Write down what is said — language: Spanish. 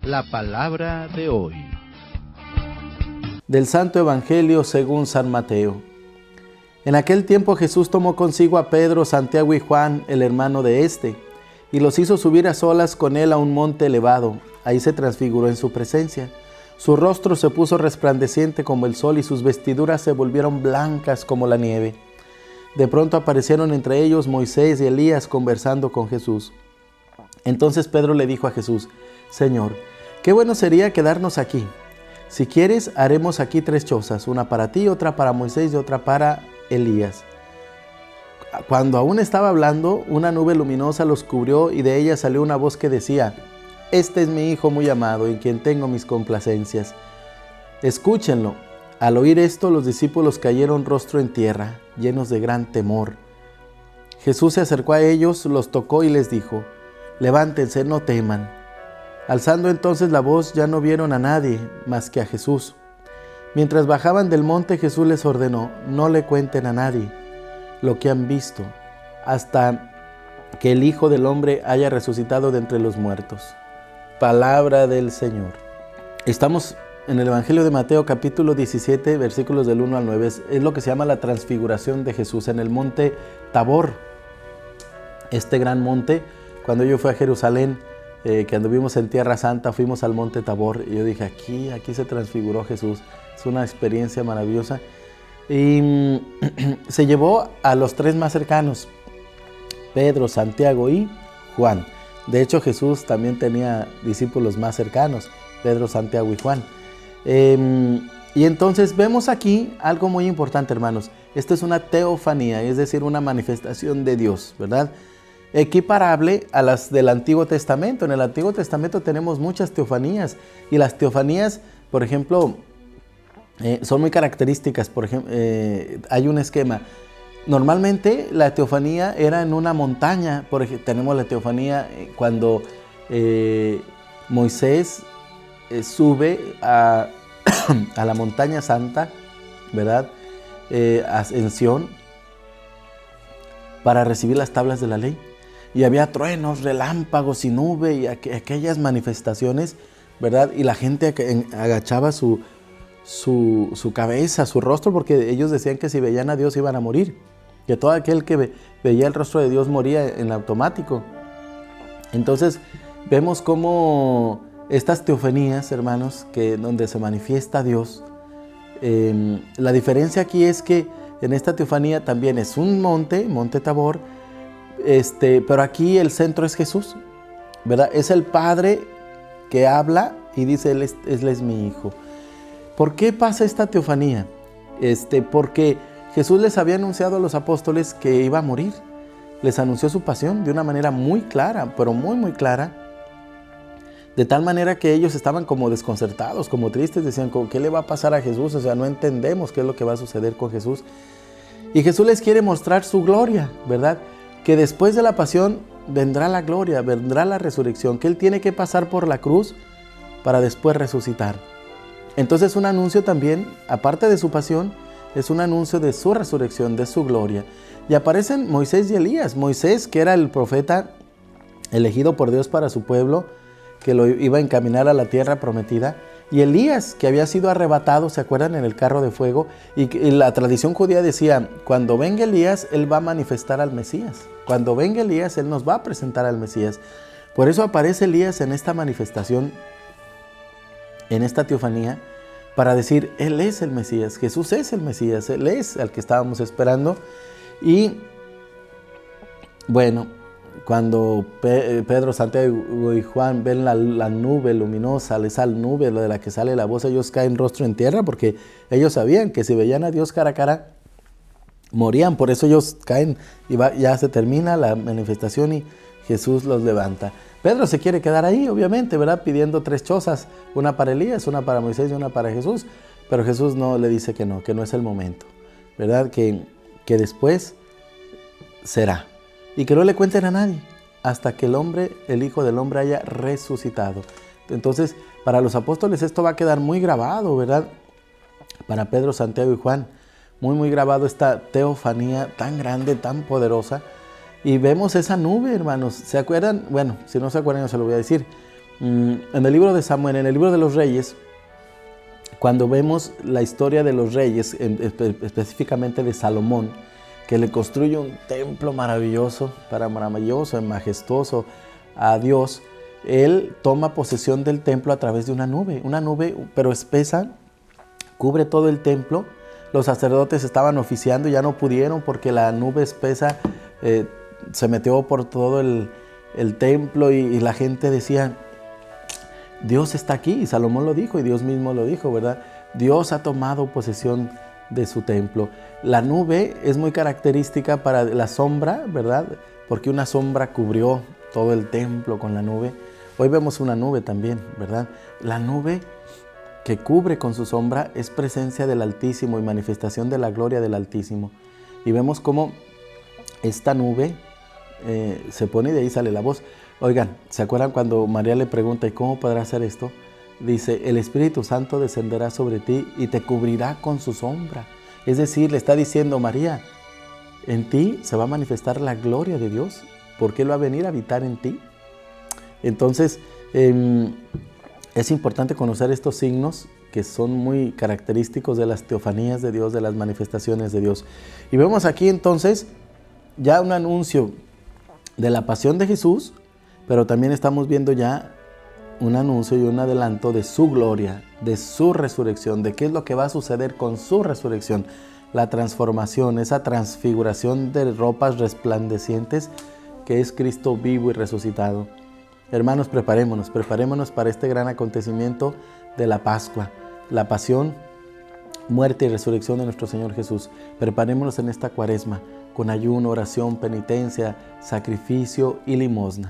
La palabra de hoy. Del Santo Evangelio según San Mateo. En aquel tiempo Jesús tomó consigo a Pedro, Santiago y Juan, el hermano de éste, y los hizo subir a solas con él a un monte elevado. Ahí se transfiguró en su presencia. Su rostro se puso resplandeciente como el sol y sus vestiduras se volvieron blancas como la nieve. De pronto aparecieron entre ellos Moisés y Elías conversando con Jesús. Entonces Pedro le dijo a Jesús: Señor, qué bueno sería quedarnos aquí. Si quieres, haremos aquí 3 chozas, una para ti, otra para Moisés y otra para Elías. Cuando aún estaba hablando, una nube luminosa los cubrió y de ella salió una voz que decía: Este es mi Hijo muy amado, en quien tengo mis complacencias. Escúchenlo. Al oír esto, los discípulos cayeron rostro en tierra, llenos de gran temor. Jesús se acercó a ellos, los tocó y les dijo: Levántense, no teman. Alzando entonces la voz, ya no vieron a nadie más que a Jesús. Mientras bajaban del monte, Jesús les ordenó: no le cuenten a nadie lo que han visto, hasta que el Hijo del Hombre haya resucitado de entre los muertos. Palabra del Señor. Estamos en el Evangelio de Mateo, capítulo 17, versículos del 1 al 9. Es lo que se llama la transfiguración de Jesús en el monte Tabor. Este gran monte, cuando yo fui a Jerusalén, que anduvimos en Tierra Santa, fuimos al monte Tabor, y yo dije, aquí se transfiguró Jesús. Es una experiencia maravillosa. Y se llevó a los 3 más cercanos, Pedro, Santiago y Juan. De hecho, Jesús también tenía discípulos más cercanos, Pedro, Santiago y Juan. Y entonces vemos aquí algo muy importante, hermanos. Esta es una teofanía, es decir, una manifestación de Dios, ¿verdad? Equiparable a las del Antiguo Testamento. En el Antiguo Testamento tenemos muchas teofanías, y las teofanías, por ejemplo, son muy características. Por ejemplo, hay un esquema. Normalmente la teofanía era en una montaña. Por ejemplo, tenemos la teofanía cuando Moisés sube a la montaña santa, ¿verdad? En Sión, para recibir las tablas de la ley. Y había truenos, relámpagos y nube y aquellas manifestaciones, ¿verdad? Y la gente agachaba su cabeza, su rostro, porque ellos decían que si veían a Dios iban a morir, que todo aquel que veía el rostro de Dios moría en automático. Entonces vemos cómo estas teofanías, hermanos, donde se manifiesta Dios, la diferencia aquí es que en esta teofanía también es un monte Tabor, pero aquí el centro es Jesús, ¿verdad? Es el Padre que habla y dice, Él es mi Hijo. ¿Por qué pasa esta teofanía? Porque Jesús les había anunciado a los apóstoles que iba a morir. Les anunció su pasión de una manera muy clara, pero muy, muy clara. De tal manera que ellos estaban como desconcertados, como tristes, decían, ¿qué le va a pasar a Jesús? O sea, no entendemos qué es lo que va a suceder con Jesús. Y Jesús les quiere mostrar su gloria, ¿verdad? Que después de la pasión vendrá la gloria, vendrá la resurrección, que Él tiene que pasar por la cruz para después resucitar. Entonces un anuncio también, aparte de su pasión, es un anuncio de su resurrección, de su gloria. Y aparecen Moisés y Elías. Moisés, que era el profeta elegido por Dios para su pueblo, que lo iba a encaminar a la tierra prometida. Y Elías, que había sido arrebatado, ¿se acuerdan? En el carro de fuego. Y la tradición judía decía, cuando venga Elías, Él va a manifestar al Mesías. Cuando venga Elías, Él nos va a presentar al Mesías. Por eso aparece Elías en esta manifestación, en esta teofanía, para decir, Él es el Mesías, Jesús es el Mesías, Él es al que estábamos esperando. Y bueno, cuando Pedro, Santiago y Juan ven la nube luminosa, esa nube de la que sale la voz, ellos caen rostro en tierra, porque ellos sabían que si veían a Dios cara a cara, morían. Por eso ellos caen y ya se termina la manifestación y Jesús los levanta. Pedro se quiere quedar ahí, obviamente, ¿verdad? Pidiendo 3 chozas, una para Elías, una para Moisés y una para Jesús. Pero Jesús no le dice que no es el momento, ¿verdad? Que después será. Y que no le cuenten a nadie hasta que el Hijo del Hombre haya resucitado. Entonces, para los apóstoles esto va a quedar muy grabado, ¿verdad? Para Pedro, Santiago y Juan, muy, muy grabado esta teofanía tan grande, tan poderosa. Y vemos esa nube, hermanos. ¿Se acuerdan? Bueno, si no se acuerdan, yo se lo voy a decir. En el libro de Samuel, en el libro de los reyes, cuando vemos la historia de los reyes, específicamente de Salomón, que le construye un templo maravilloso, majestuoso a Dios, él toma posesión del templo a través de una nube pero espesa, cubre todo el templo. Los sacerdotes estaban oficiando y ya no pudieron porque la nube espesa se metió por todo el templo y la gente decía, Dios está aquí, y Salomón lo dijo y Dios mismo lo dijo, ¿verdad? Dios ha tomado posesión de su templo. La nube es muy característica para la sombra, ¿verdad? Porque una sombra cubrió todo el templo con la nube. Hoy vemos una nube también, ¿verdad? La nube que cubre con su sombra es presencia del Altísimo y manifestación de la gloria del Altísimo. Y vemos cómo esta nube se pone y de ahí sale la voz. Oigan, ¿se acuerdan cuando María le pregunta, ¿y cómo podrá hacer esto? Dice, el Espíritu Santo descenderá sobre ti y te cubrirá con su sombra. Es decir, le está diciendo, María, en ti se va a manifestar la gloria de Dios, porque Él va a venir a habitar en ti. Entonces, es importante conocer estos signos que son muy característicos de las teofanías de Dios, de las manifestaciones de Dios. Y vemos aquí entonces ya un anuncio de la pasión de Jesús, pero también estamos viendo ya un anuncio y un adelanto de su gloria, de su resurrección, de qué es lo que va a suceder con su resurrección, la transformación, esa transfiguración de ropas resplandecientes que es Cristo vivo y resucitado. Hermanos, preparémonos para este gran acontecimiento de la Pascua, la pasión, muerte y resurrección de nuestro Señor Jesús. Preparémonos en esta Cuaresma con ayuno, oración, penitencia, sacrificio y limosna.